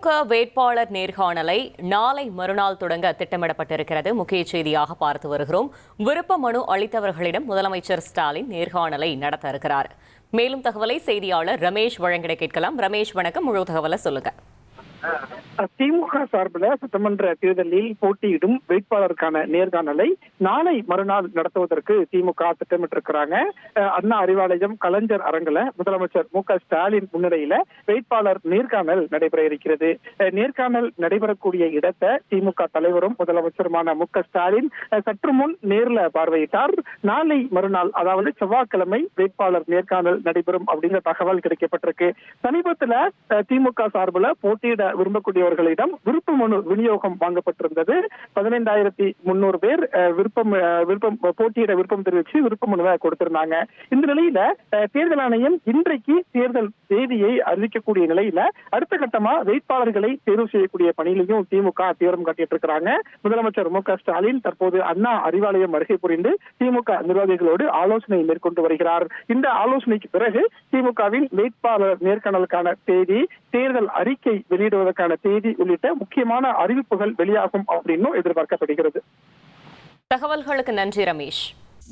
திமுக வேட்பாளர் நேர்காணலை நாளை மறுநாள் தொடங்க திட்டமிடப்பட்டிருக்கிறது. முக்கிய செய்தியாக பார்த்து வருகிறோம். விருப்ப மனு அளித்தவர்களிடம் முதலமைச்சர் ஸ்டாலின் நேர்காணலை நடத்த இருக்கிறார். மேலும் தகவலை செய்தியாளர் ரமேஷ் வழங்கிட கேட்கலாம். ரமேஷ், வணக்கம். முழு தகவலை சொல்லுங்க. திமுக சார்பில் சட்டமன்ற தேர்தலில் போட்டியிடும் வேட்பாளருக்கான நேர்காணலை நாளை மறுநாள் நடத்துவதற்கு திமுக திட்டமிட்டிருக்கிறாங்க. அண்ணா அறிவாலயம் கலைஞர் அரங்கில முதலமைச்சர் மு.க. ஸ்டாலின் முன்னிலையில வேட்பாளர் நேர்காணல் நடைபெற இருக்கிறது. நேர்காணல் நடைபெறக்கூடிய இடத்தை திமுக தலைவரும் முதலமைச்சருமான மு.க. ஸ்டாலின் சற்று முன் நேர்ல பார்வையிட்டார். நாளை மறுநாள், அதாவது செவ்வாய்க்கிழமை வேட்பாளர் நேர்காணல் நடைபெறும் அப்படிங்கிற தகவல் கிடைக்கப்பட்டிருக்கு. சமீபத்தில் திமுக சார்பில் போட்டியிட விரும்பக்கூடியவர்களிடம் விருப்ப மனு விநியோகம் வாங்கப்பட்டிருந்தது. 15,300 பேர் போட்டியிட விருப்பம் தெரிவித்து விருப்ப மனுவை கொடுத்திருந்தாங்க. இந்த நிலையில தேர்தல் ஆணையம் இன்றைக்கு தேர்தல் தேதியை அறிவிக்கக்கூடிய நிலையில அடுத்த கட்டமா வேட்பாளர்களை தேர்வு செய்யக்கூடிய பணியிலையும் திமுக தீவிரம் காட்டிட்டு இருக்கிறாங்க. முதலமைச்சர் மு.க. ஸ்டாலின் தற்போது அண்ணா அறிவாலயம் வருகை புரிந்து திமுக நிர்வாகிகளோடு ஆலோசனை மேற்கொண்டு வருகிறார். இந்த ஆலோசனைக்கு பிறகு திமுகவின் வேட்பாளர் நேர்காணலுக்கான தேதி, தேர்தல் அறிக்கை வெளியிடுவதற்கான தேதி உள்ளிட்ட முக்கியமான அறிவிப்புகள் வெளியாகும் அப்படின்னு எதிர்பார்க்கப்படுகிறது. தகவல்களுக்கு நன்றி ரமேஷ்.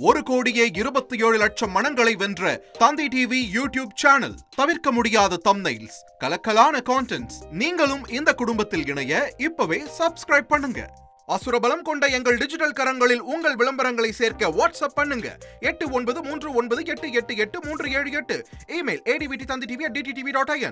1,27,00,000 மனங்களை வென்ற தந்தி டிவி யூடியூப் சேனல். தவிர்க்க முடியாத தம்ப்நெயில்ஸ், கலக்கலான கான்டென்ட்ஸ். நீங்களும் இந்த குடும்பத்தில் இணைய இப்பவே சப்ஸ்கிரைப் பண்ணுங்க. அசுரபலம் கொண்ட எங்கள் டிஜிட்டல் கரங்களில் உங்கள் விளம்பரங்களை சேர்க்க வாட்ஸ்அப் பண்ணுங்க. 8939888838. Email advttv@dttv.in.